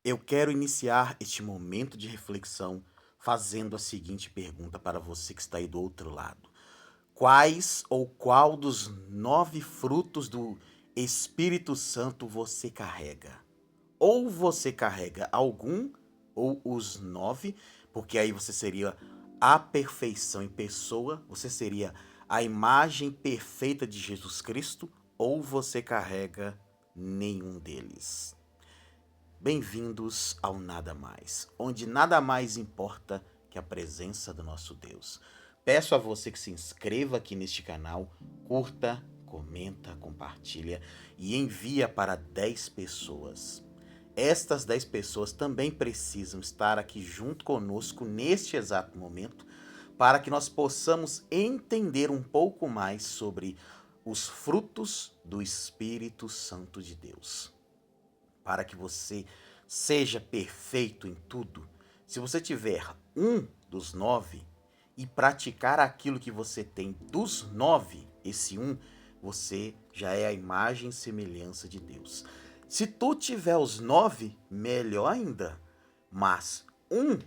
Eu quero iniciar este momento de reflexão fazendo a seguinte pergunta para você que está aí do outro lado: quais ou qual dos 9 frutos do Espírito Santo você carrega? Ou você carrega algum, ou os 9, porque aí você seria a perfeição em pessoa, você seria a imagem perfeita de Jesus Cristo, ou você carrega nenhum deles. Bem-vindos ao Nada Mais, onde nada mais importa que a presença do nosso Deus. Peço a você que se inscreva aqui neste canal, curta, comenta, compartilha e envia para 10 pessoas. Estas 10 pessoas também precisam estar aqui junto conosco neste exato momento para que nós possamos entender um pouco mais sobre os frutos do Espírito Santo de Deus, para que você seja perfeito em tudo. Se você tiver um dos 9 e praticar aquilo que você tem dos 9, esse um, você já é a imagem e semelhança de Deus. Se tu tiver os 9, melhor ainda. Mas um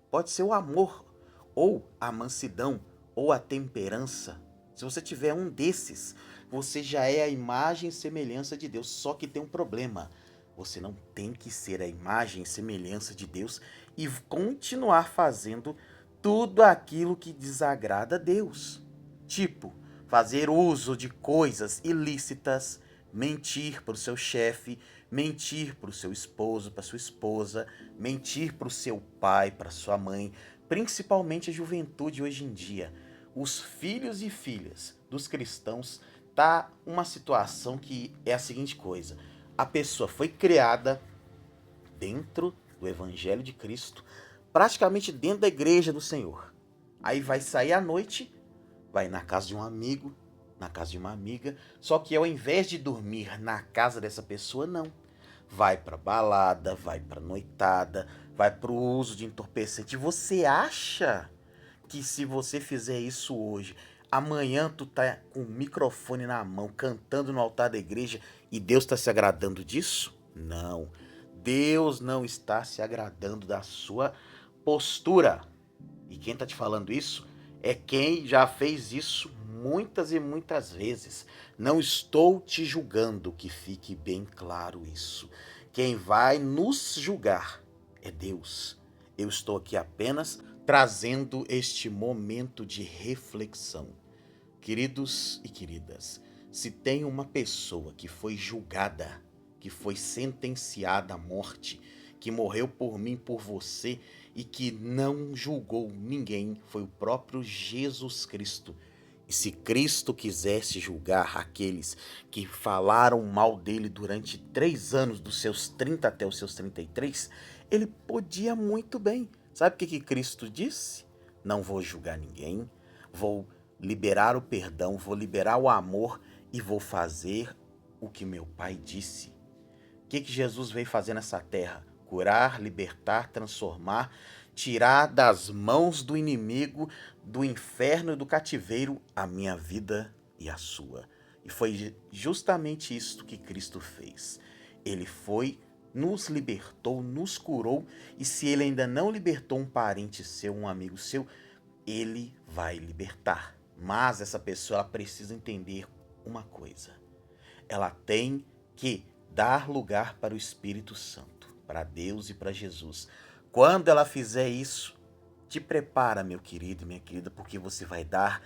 pode ser o amor, ou a mansidão, ou a temperança. Se você tiver um desses, você já é a imagem e semelhança de Deus. Só que tem um problema: você não tem que ser a imagem e semelhança de Deus e continuar fazendo tudo aquilo que desagrada a Deus. Tipo, fazer uso de coisas ilícitas, mentir para o seu chefe, mentir para o seu esposo, para sua esposa, mentir para o seu pai, para sua mãe, principalmente a juventude hoje em dia. Os filhos e filhas dos cristãos tá uma situação que é a seguinte coisa: a pessoa foi criada dentro do Evangelho de Cristo, praticamente dentro da igreja do Senhor. Aí vai sair à noite, vai na casa de um amigo, na casa de uma amiga, só que ao invés de dormir na casa dessa pessoa, não. Vai pra balada, vai pra noitada, vai pro uso de entorpecente. Você acha que se você fizer isso hoje, amanhã tu tá com o microfone na mão, cantando no altar da igreja e Deus está se agradando disso? Não. Deus não está se agradando da sua postura. E quem tá te falando isso é quem já fez isso muitas e muitas vezes. Não estou te julgando, que fique bem claro isso. Quem vai nos julgar é Deus. Eu estou aqui apenas trazendo este momento de reflexão. Queridos e queridas, se tem uma pessoa que foi julgada, que foi sentenciada à morte, que morreu por mim, por você e que não julgou ninguém, foi o próprio Jesus Cristo. E se Cristo quisesse julgar aqueles que falaram mal dele durante 3 anos, dos seus 30 até os seus 33, ele podia muito bem. Sabe o que Cristo disse? Não vou julgar ninguém, vou liberar o perdão, vou liberar o amor e vou fazer o que meu Pai disse. O que Jesus veio fazer nessa terra? Curar, libertar, transformar, tirar das mãos do inimigo, do inferno e do cativeiro a minha vida e a sua. E foi justamente isso que Cristo fez. Ele foi, nos libertou, nos curou, e se ele ainda não libertou um parente seu, um amigo seu, ele vai libertar. Mas essa pessoa ela precisa entender uma coisa: ela tem que dar lugar para o Espírito Santo, para Deus e para Jesus. Quando ela fizer isso, te prepara, meu querido e minha querida, porque você vai dar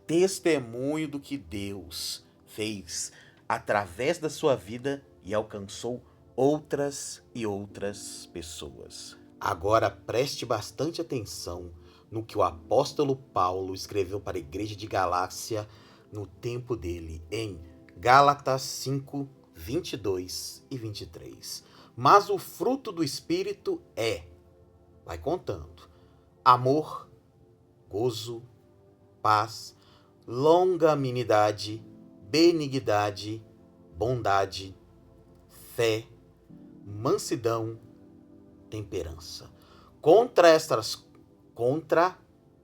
testemunho do que Deus fez através da sua vida e alcançou outras e outras pessoas. Agora preste bastante atenção no que o apóstolo Paulo escreveu para a igreja de Galácia no tempo dele, em Gálatas 5, 22 e 23. Mas o fruto do Espírito é, vai contando, amor, gozo, paz, longanimidade, benignidade, bondade, fé, mansidão, temperança. Contra estas, contra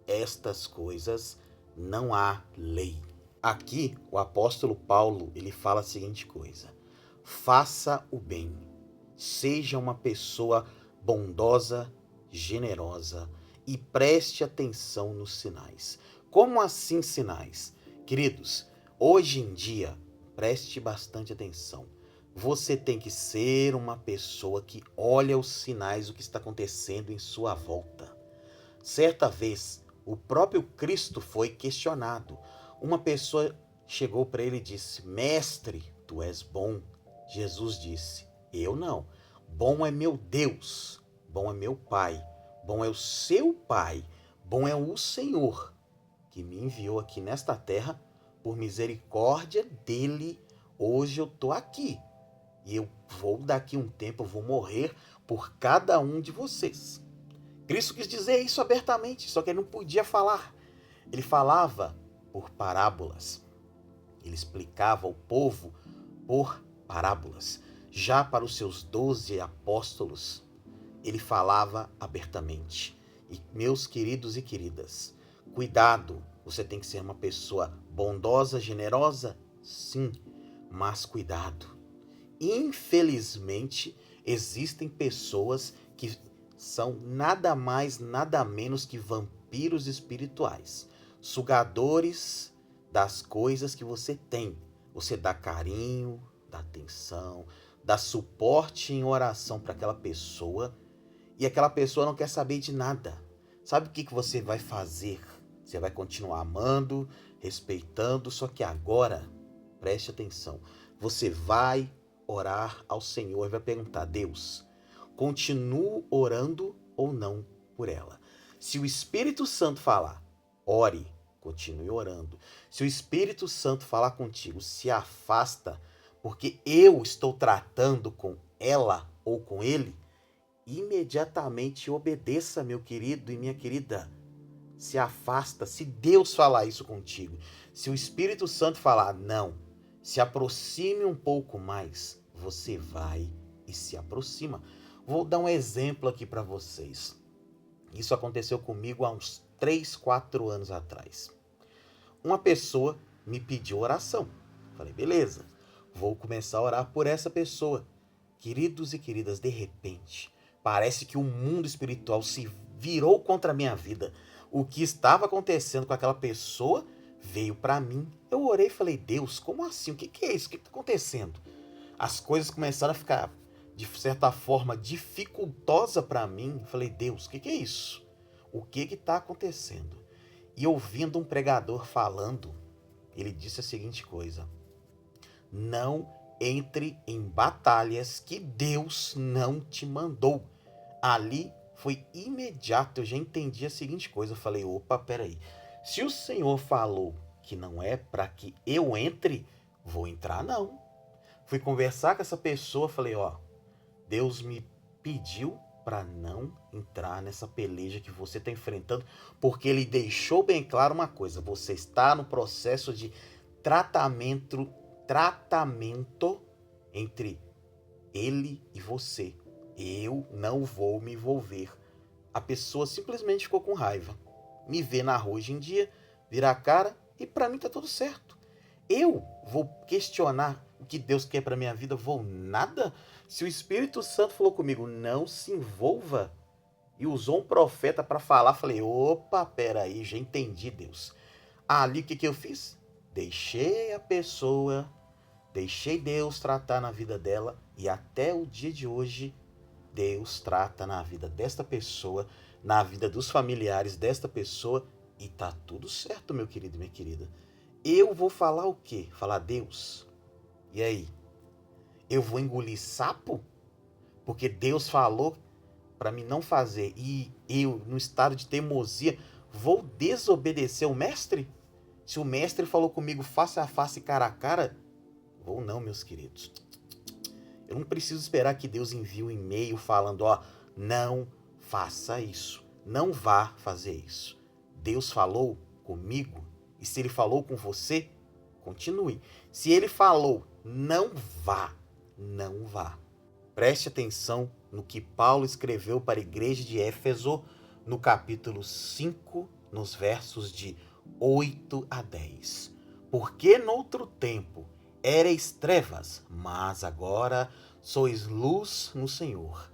estas coisas não há lei. Aqui o apóstolo Paulo ele fala a seguinte coisa: faça o bem, Seja uma pessoa bondosa, generosa e preste atenção nos sinais. Como assim sinais? Queridos, hoje em dia, preste bastante atenção. Você tem que ser uma pessoa que olha os sinais do que está acontecendo em sua volta. Certa vez, o próprio Cristo foi questionado. Uma pessoa chegou para ele e disse: Mestre, tu és bom. Jesus disse: Eu não. Bom é meu Deus, bom é meu Pai, bom é o seu Pai, bom é o Senhor que me enviou aqui nesta terra por misericórdia dele. Hoje eu estou aqui e eu vou daqui um tempo, eu vou morrer por cada um de vocês. Cristo quis dizer isso abertamente, só que ele não podia falar. Ele falava por parábolas. Ele explicava ao povo por parábolas. Já para os seus 12 apóstolos, ele falava abertamente. E meus queridos e queridas, cuidado, você tem que ser uma pessoa bondosa, generosa? Sim, mas cuidado. Infelizmente, existem pessoas que são nada mais, nada menos que vampiros espirituais, sugadores das coisas que você tem. Você dá carinho, dá atenção, dá suporte em oração para aquela pessoa e aquela pessoa não quer saber de nada. Sabe o que você vai fazer? Você vai continuar amando, respeitando, só que agora, preste atenção, você vai orar ao Senhor e vai perguntar: Deus, continuo orando ou não por ela? Se o Espírito Santo falar, ore, continue orando. Se o Espírito Santo falar contigo, se afasta, porque eu estou tratando com ela ou com ele, imediatamente obedeça, meu querido e minha querida. Se afasta. Se Deus falar isso contigo, se o Espírito Santo falar não, se aproxime um pouco mais, você vai e se aproxima. Vou dar um exemplo aqui para vocês. Isso aconteceu comigo há uns 3, 4 anos atrás. Uma pessoa me pediu oração. Falei, beleza, vou começar a orar por essa pessoa. Queridos e queridas, de repente, parece que o mundo espiritual se virou contra a minha vida. O que estava acontecendo com aquela pessoa veio para mim. Eu orei e falei, Deus, como assim? O que é isso? O que está acontecendo? As coisas começaram a ficar, de certa forma, dificultosa para mim. Falei, Deus, o que é isso? O que está acontecendo? E ouvindo um pregador falando, ele disse a seguinte coisa: não entre em batalhas que Deus não te mandou. Ali foi imediato, eu já entendi a seguinte coisa. Eu falei, opa, peraí. Se o Senhor falou que não é para que eu entre, vou entrar não. Fui conversar com essa pessoa, falei, ó, Deus me pediu para não entrar nessa peleja que você está enfrentando, porque ele deixou bem claro uma coisa: você está no processo de tratamento entre ele e você. Eu não vou me envolver. A pessoa simplesmente ficou com raiva. Me vê na rua hoje em dia, vira a cara e para mim tá tudo certo. Eu vou questionar o que Deus quer para minha vida? Vou nada? Se o Espírito Santo falou comigo, não se envolva, e usou um profeta para falar, falei, opa, peraí, já entendi, Deus. Ali o que eu fiz? Deixei a pessoa, deixei Deus tratar na vida dela, e até o dia de hoje, Deus trata na vida desta pessoa, na vida dos familiares desta pessoa, e tá tudo certo, meu querido e minha querida. Eu vou falar o quê? Falar, Deus, e aí? Eu vou engolir sapo? Porque Deus falou para mim não fazer, e eu, no estado de teimosia, vou desobedecer o mestre? Se o mestre falou comigo face a face, cara a cara, vou não, meus queridos. Eu não preciso esperar que Deus envie um e-mail falando, ó, não faça isso, não vá fazer isso. Deus falou comigo, e se ele falou com você, continue. Se ele falou, não vá, não vá. Preste atenção no que Paulo escreveu para a igreja de Éfeso, no capítulo 5, nos versos de 8 a 10. Porque noutro tempo erais trevas, mas agora sois luz no Senhor.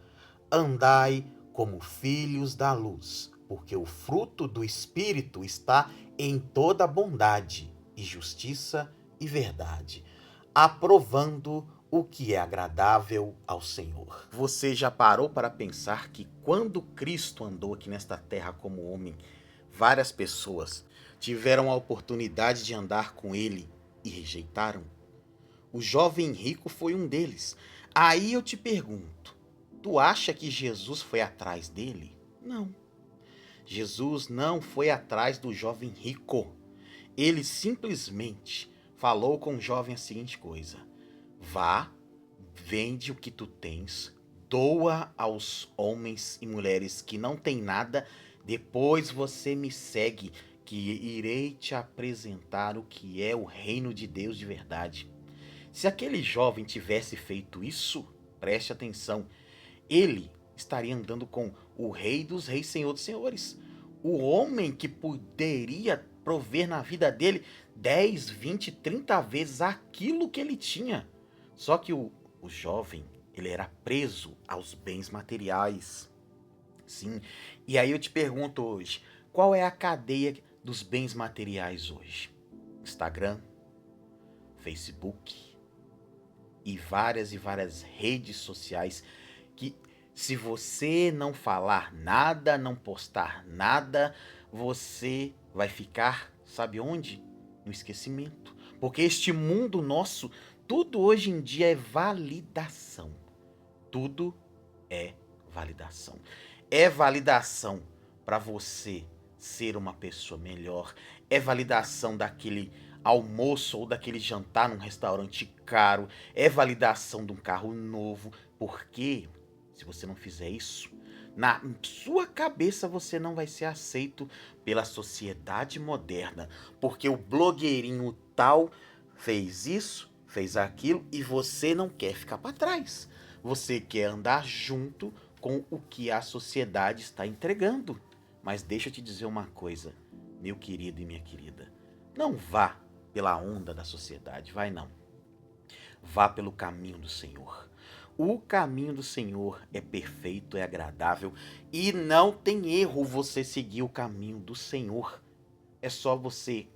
Andai como filhos da luz, porque o fruto do Espírito está em toda bondade e justiça e verdade, aprovando o que é agradável ao Senhor. Você já parou para pensar que quando Cristo andou aqui nesta terra como homem, várias pessoas tiveram a oportunidade de andar com ele e rejeitaram? O jovem rico foi um deles. Aí eu te pergunto, tu acha que Jesus foi atrás dele? Não. Jesus não foi atrás do jovem rico. Ele simplesmente falou com o jovem a seguinte coisa: vá, vende o que tu tens, doa aos homens e mulheres que não têm nada, depois você me segue, que irei te apresentar o que é o reino de Deus de verdade. Se aquele jovem tivesse feito isso, preste atenção, ele estaria andando com o Rei dos Reis, Senhor dos Senhores. O homem que poderia prover na vida dele 10, 20, 30 vezes aquilo que ele tinha. Só que o jovem, ele era preso aos bens materiais. Sim, e aí eu te pergunto hoje, qual é a cadeia dos bens materiais hoje? Instagram, Facebook e várias redes sociais que, se você não falar nada, não postar nada, você vai ficar, sabe onde? No esquecimento. Porque este mundo nosso, tudo hoje em dia é validação. Tudo é validação. É validação para você ser uma pessoa melhor. É validação daquele almoço ou daquele jantar num restaurante caro. É validação de um carro novo. Porque se você não fizer isso, na sua cabeça você não vai ser aceito pela sociedade moderna. Porque o blogueirinho tal fez isso, fez aquilo e você não quer ficar para trás. Você quer andar junto com o que a sociedade está entregando. Mas deixa eu te dizer uma coisa, meu querido e minha querida. Não vá pela onda da sociedade, vai não. Vá pelo caminho do Senhor. O caminho do Senhor é perfeito, é agradável e não tem erro você seguir o caminho do Senhor. É só você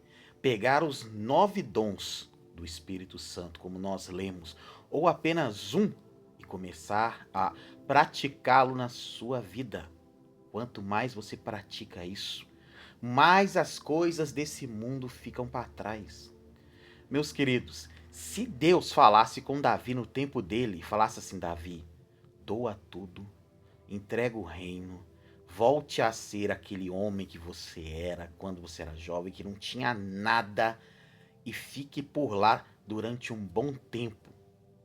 pegar os 9 dons do Espírito Santo, como nós lemos, ou apenas um, e começar a praticá-lo na sua vida. Quanto mais você pratica isso, mais as coisas desse mundo ficam para trás. Meus queridos, se Deus falasse com Davi no tempo dele, falasse assim: Davi, doa tudo, entrega o reino, volte a ser aquele homem que você era quando você era jovem, que não tinha nada, e fique por lá durante um bom tempo.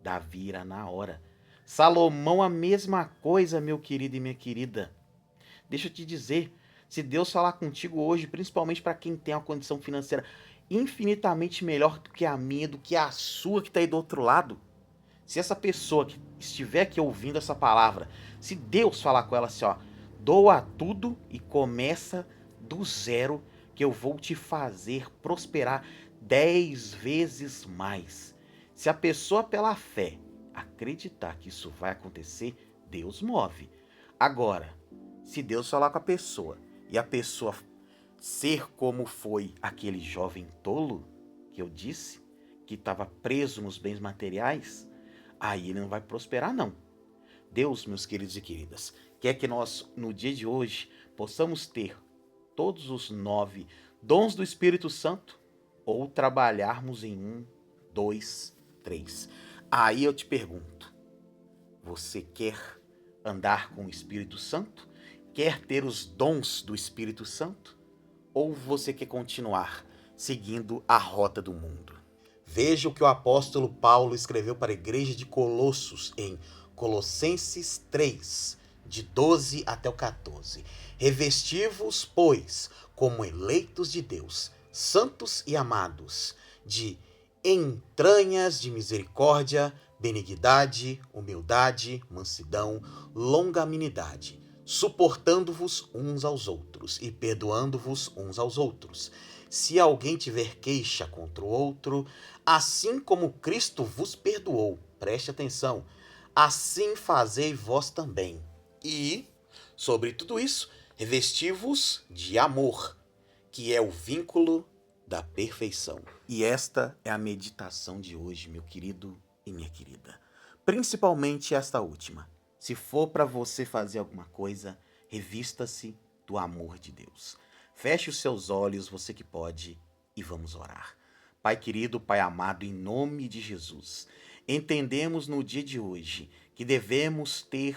Davi irá na hora. Salomão, a mesma coisa, meu querido e minha querida. Deixa eu te dizer, se Deus falar contigo hoje, principalmente para quem tem uma condição financeira infinitamente melhor do que a minha, do que a sua que está aí do outro lado, se essa pessoa que estiver aqui ouvindo essa palavra, se Deus falar com ela assim, ó, doa tudo e começa do zero, que eu vou te fazer prosperar 10 vezes mais. Se a pessoa pela fé acreditar que isso vai acontecer, Deus move. Agora, se Deus falar com a pessoa e a pessoa ser como foi aquele jovem tolo que eu disse, que estava preso nos bens materiais, aí ele não vai prosperar não. Deus, meus queridos e queridas, quer que nós, no dia de hoje, possamos ter todos os 9 dons do Espírito Santo ou trabalharmos em 1, 2, 3. Aí eu te pergunto, você quer andar com o Espírito Santo? Quer ter os dons do Espírito Santo? Ou você quer continuar seguindo a rota do mundo? Veja o que o apóstolo Paulo escreveu para a igreja de Colossos em Colossenses 3, de 12 até o 14. Revesti-vos, pois, como eleitos de Deus, santos e amados, de entranhas de misericórdia, benignidade, humildade, mansidão, longanimidade, suportando-vos uns aos outros e perdoando-vos uns aos outros. Se alguém tiver queixa contra o outro, assim como Cristo vos perdoou, preste atenção, assim fazei vós também. E, sobre tudo isso, revesti-vos de amor, que é o vínculo da perfeição. E esta é a meditação de hoje, meu querido e minha querida. Principalmente esta última. Se for para você fazer alguma coisa, revista-se do amor de Deus. Feche os seus olhos, você que pode, e vamos orar. Pai querido, Pai amado, em nome de Jesus, entendemos no dia de hoje que devemos ter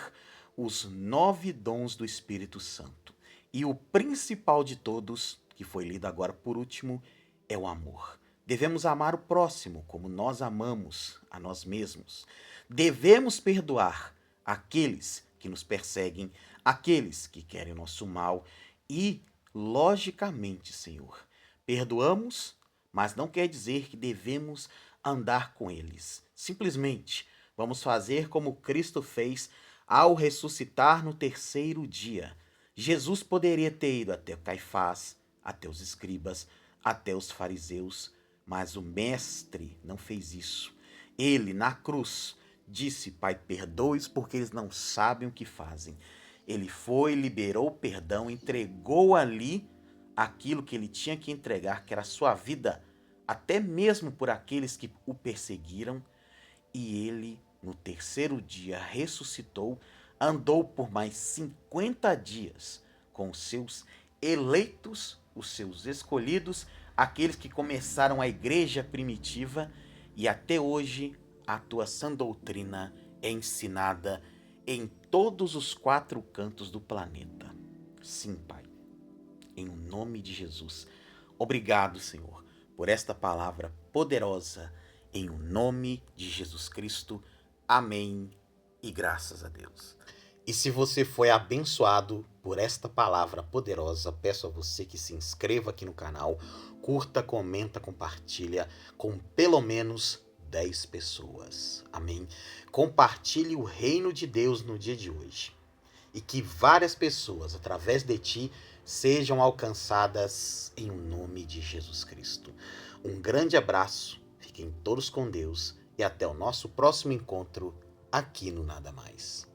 os 9 dons do Espírito Santo. E o principal de todos, que foi lido agora por último, é o amor. Devemos amar o próximo como nós amamos a nós mesmos. Devemos perdoar aqueles que nos perseguem, aqueles que querem o nosso mal e, logicamente, Senhor, perdoamos, mas não quer dizer que devemos andar com eles. Simplesmente, vamos fazer como Cristo fez ao ressuscitar no terceiro dia. Jesus poderia ter ido até Caifás, até os escribas, até os fariseus, mas o Mestre não fez isso. Ele, na cruz, disse: Pai, perdoe-os porque eles não sabem o que fazem. Ele foi, liberou o perdão, entregou ali aquilo que ele tinha que entregar, que era a sua vida, até mesmo por aqueles que o perseguiram, e ele, no terceiro dia, ressuscitou, andou por mais 50 dias com os seus eleitos, os seus escolhidos, aqueles que começaram a igreja primitiva, e até hoje a tua sã doutrina é ensinada em todos os 4 cantos do planeta. Sim, Pai, em nome de Jesus. Obrigado, Senhor, por esta palavra poderosa, em nome de Jesus Cristo. Amém e graças a Deus. E se você foi abençoado por esta palavra poderosa, peço a você que se inscreva aqui no canal, curta, comenta, compartilha com pelo menos 10 pessoas. Amém? Compartilhe o reino de Deus no dia de hoje. E que várias pessoas, através de ti, sejam alcançadas em nome de Jesus Cristo. Um grande abraço, fiquem todos com Deus e até o nosso próximo encontro aqui no Nada Mais.